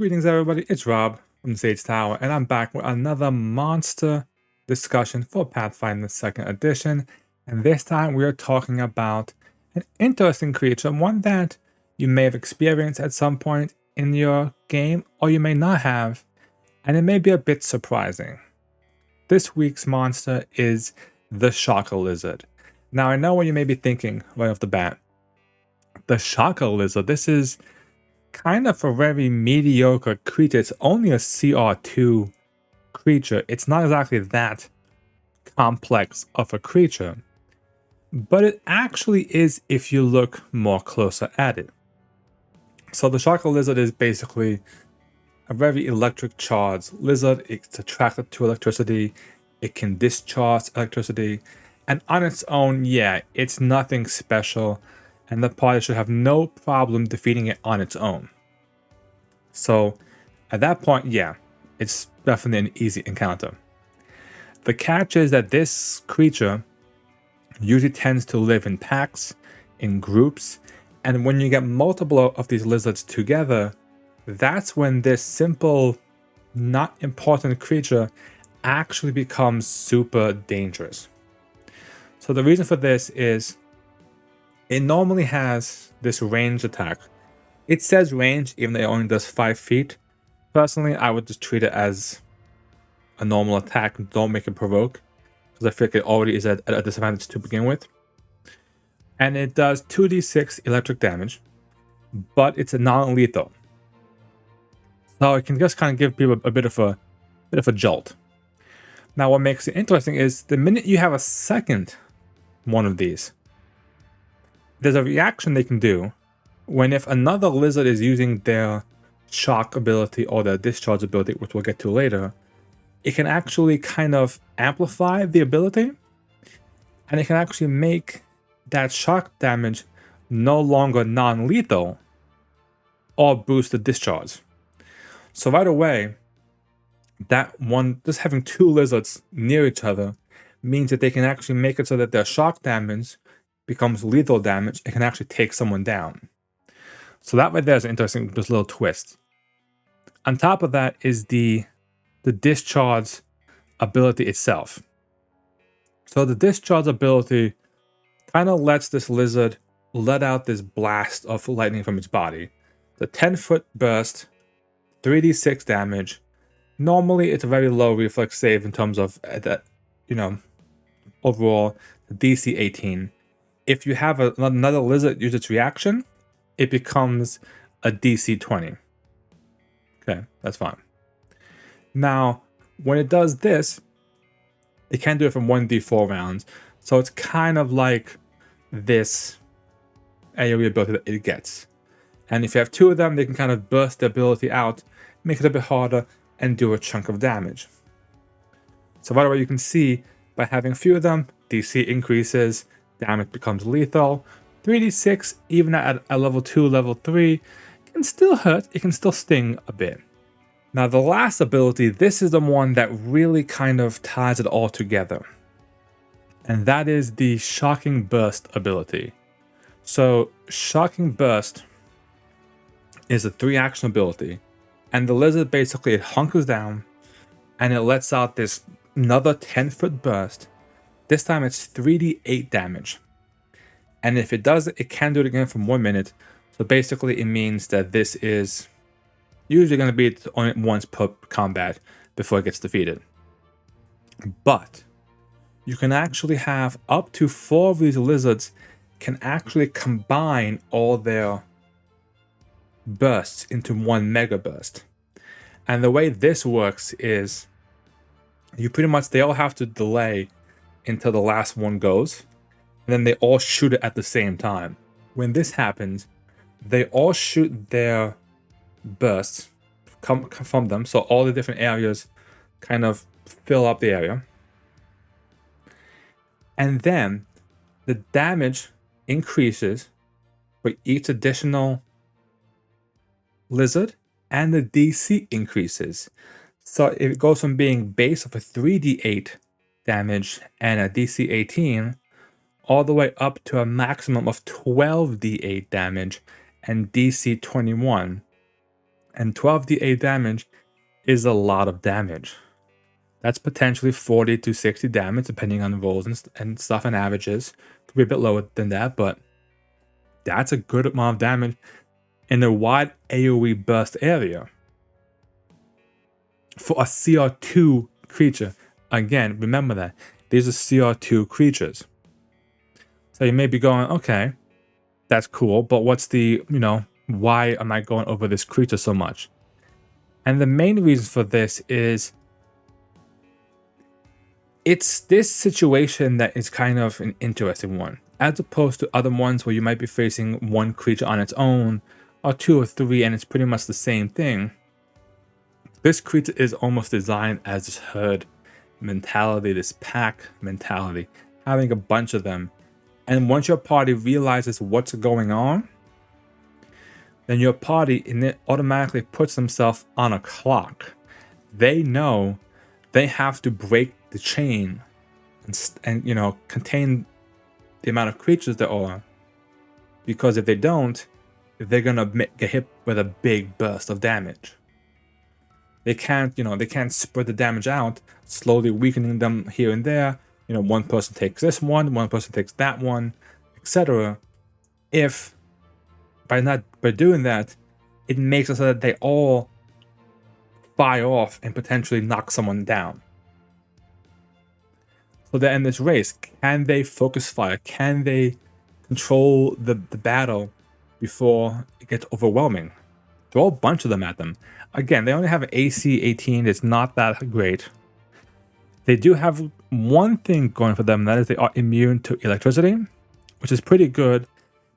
Greetings everybody, it's Rob from the Sage Tower, and I'm back with another monster discussion for Pathfinder 2nd edition, and this time we are talking about an interesting creature, one that you may have experienced at some point in your game, or you may not have, and it may be a bit surprising. This week's monster is the Shocker Lizard. Now I know what you may be thinking right off the bat. The Shocker Lizard, this is kind of a very mediocre creature. It's only a CR2 creature. It's not exactly that complex of a creature, but it actually is if you look more closer at it. So the Shocker Lizard is basically a very electric charged lizard. It's attracted to electricity. It can discharge electricity, and on its own, yeah, it's nothing special, and the party should have no problem defeating it on its own. So at that point, yeah, it's definitely an easy encounter. The catch is that this creature usually tends to live in packs, in groups, and when you get multiple of these lizards together, that's when this simple, not important creature actually becomes super dangerous. So the reason for this is it normally has this ranged attack. It says range, even though it only does 5 feet. Personally, I would just treat it as a normal attack. Don't make it provoke, because I feel like it already is at a disadvantage to begin with. And it does 2d6 electric damage, but it's a non-lethal. So it can just kind of give people a bit of a jolt. Now, what makes it interesting is the minute you have a second one of these, there's a reaction they can do when if another lizard is using their shock ability or their discharge ability, which we'll get to later, it can actually kind of amplify the ability, and it can actually make that shock damage no longer non-lethal or boost the discharge. So right away, that one, just having two lizards near each other means that they can actually make it so that their shock damage becomes lethal damage. It can actually take someone down. So that right there is an interesting just little twist. On top of that is the discharge ability itself. So the discharge ability kind of lets this lizard let out this blast of lightning from its body. The 10-foot burst, 3d6 damage. Normally, it's a very low reflex save in terms of that, overall DC 18. If you have another lizard use its reaction, it becomes a DC 20. Okay, that's fine. Now, when it does this, it can do it from 1d4 rounds. So it's kind of like this AoE ability that it gets. And if you have two of them, they can kind of burst the ability out, make it a bit harder, and do a chunk of damage. So right away, you can see by having a few of them, DC increases, damage becomes lethal. 3d6, even at a level 2, level 3, can still hurt. It can still sting a bit. Now, the last ability, this is the one that really kind of ties it all together. And that is the Shocking Burst ability. So, Shocking Burst is a 3-action ability. And the lizard basically, it hunkers down and it lets out this another 10-foot burst. This time it's 3d8 damage. And if it does it can do it again for 1 minute. So basically it means that this is usually going to be only once per combat before it gets defeated. But you can actually have up to 4 of these lizards can actually combine all their bursts into 1 mega burst. And the way this works is you pretty much, they all have to delay until the last one goes, and then they all shoot it at the same time. When this happens, they all shoot their bursts come from them, so all the different areas kind of fill up the area. And then the damage increases for each additional lizard, and the DC increases. So it goes from being base of a 3d8 damage and a DC 18 all the way up to a maximum of 12d8 damage and DC 21 And 12d8 damage is a lot of damage. That's potentially 40 to 60 damage, depending on rolls and stuff and averages. Could be a bit lower than that, but that's a good amount of damage in a wide AoE burst area. For a CR2 creature, again, remember that. These are CR2 creatures. So you may be going, okay, that's cool, but what's the, why am I going over this creature so much? And the main reason for this is it's this situation that is kind of an interesting one, as opposed to other ones where you might be facing one creature on its own, or two or three, and it's pretty much the same thing. This creature is almost designed as this herd mentality, this pack mentality, having a bunch of them. And once your party realizes what's going on, then your party automatically puts themselves on a clock. They know they have to break the chain and contain the amount of creatures there are, because if they don't, they're gonna get hit with a big burst of damage. They can't spread the damage out, slowly weakening them here and there. One person takes this one person takes that one, etc. If by doing that, it makes it so that they all fire off and potentially knock someone down. So they're in this race. Can they focus fire? Can they control the battle before it gets overwhelming? Throw a bunch of them at them. Again, they only have an AC 18. It's not that great. They do have one thing going for them, that is they are immune to electricity, which is pretty good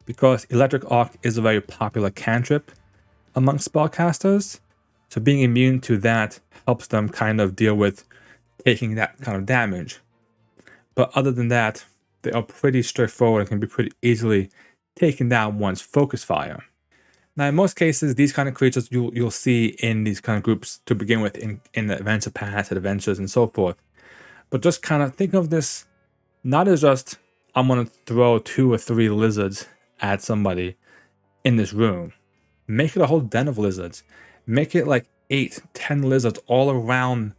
because Electric Arc is a very popular cantrip among spellcasters. So being immune to that helps them kind of deal with taking that kind of damage. But other than that, they are pretty straightforward and can be pretty easily taken down once focus fire. Now, in most cases, these kind of creatures you'll see in these kind of groups to begin with in the adventure paths, adventures, and so forth. But just kind of think of this not as just, I'm going to throw 2 or 3 lizards at somebody in this room. Make it a whole den of lizards. Make it like 8, 10 lizards all around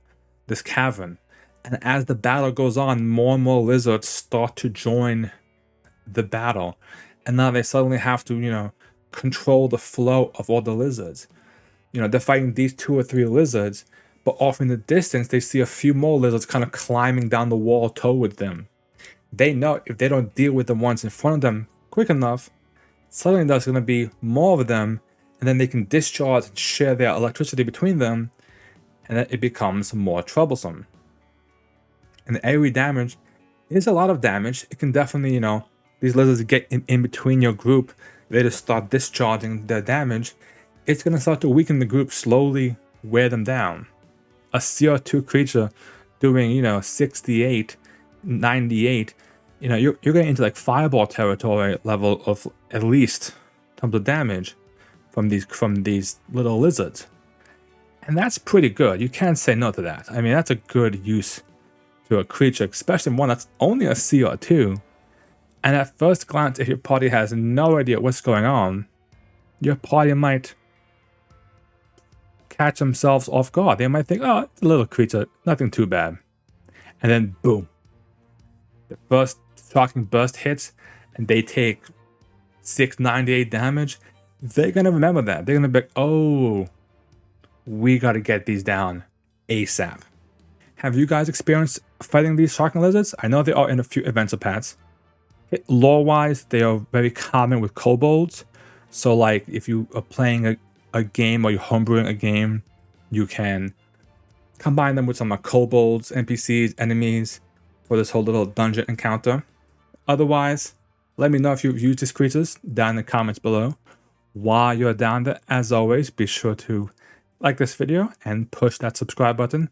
this cavern. And as the battle goes on, more and more lizards start to join the battle. And now they suddenly have to, control the flow of all the lizards. They're fighting these 2 or 3 lizards, but off in the distance, they see a few more lizards kind of climbing down the wall toward them. They know if they don't deal with the ones in front of them quick enough, suddenly there's going to be more of them, and then they can discharge and share their electricity between them, and then it becomes more troublesome. And the Aoe damage is a lot of damage. It can definitely, these lizards get in between your group, they just start discharging their damage. It's going to start to weaken the group, slowly wear them down. A CR2 creature doing, 68, 98, you're getting into like fireball territory level of at least in terms of damage from these little lizards. And that's pretty good. You can't say no to that. I mean, that's a good use to a creature, especially one that's only a CR2. And at first glance, if your party has no idea what's going on, your party might catch themselves off guard. They might think, oh, it's a little creature, nothing too bad. And then boom, the first shocking burst hits and they take 698 damage. They're going to remember that. They're going to be like, oh, we got to get these down ASAP. Have you guys experienced fighting these shocking lizards? I know they are in a few adventure paths. Lore-wise, they are very common with kobolds. So like if you are playing a game or you're homebrewing a game, you can combine them with some kobolds, NPCs, enemies for this whole little dungeon encounter. Otherwise, let me know if you've used these creatures down in the comments below. While you're down there, as always, be sure to like this video and push that subscribe button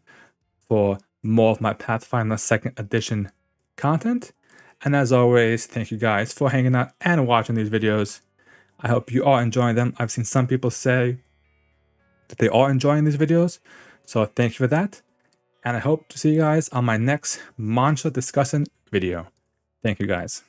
for more of my Pathfinder 2nd Edition content. And as always, thank you guys for hanging out and watching these videos. I hope you are enjoying them. I've seen some people say that they are enjoying these videos, so thank you for that. And I hope to see you guys on my next monster discussion video. Thank you guys.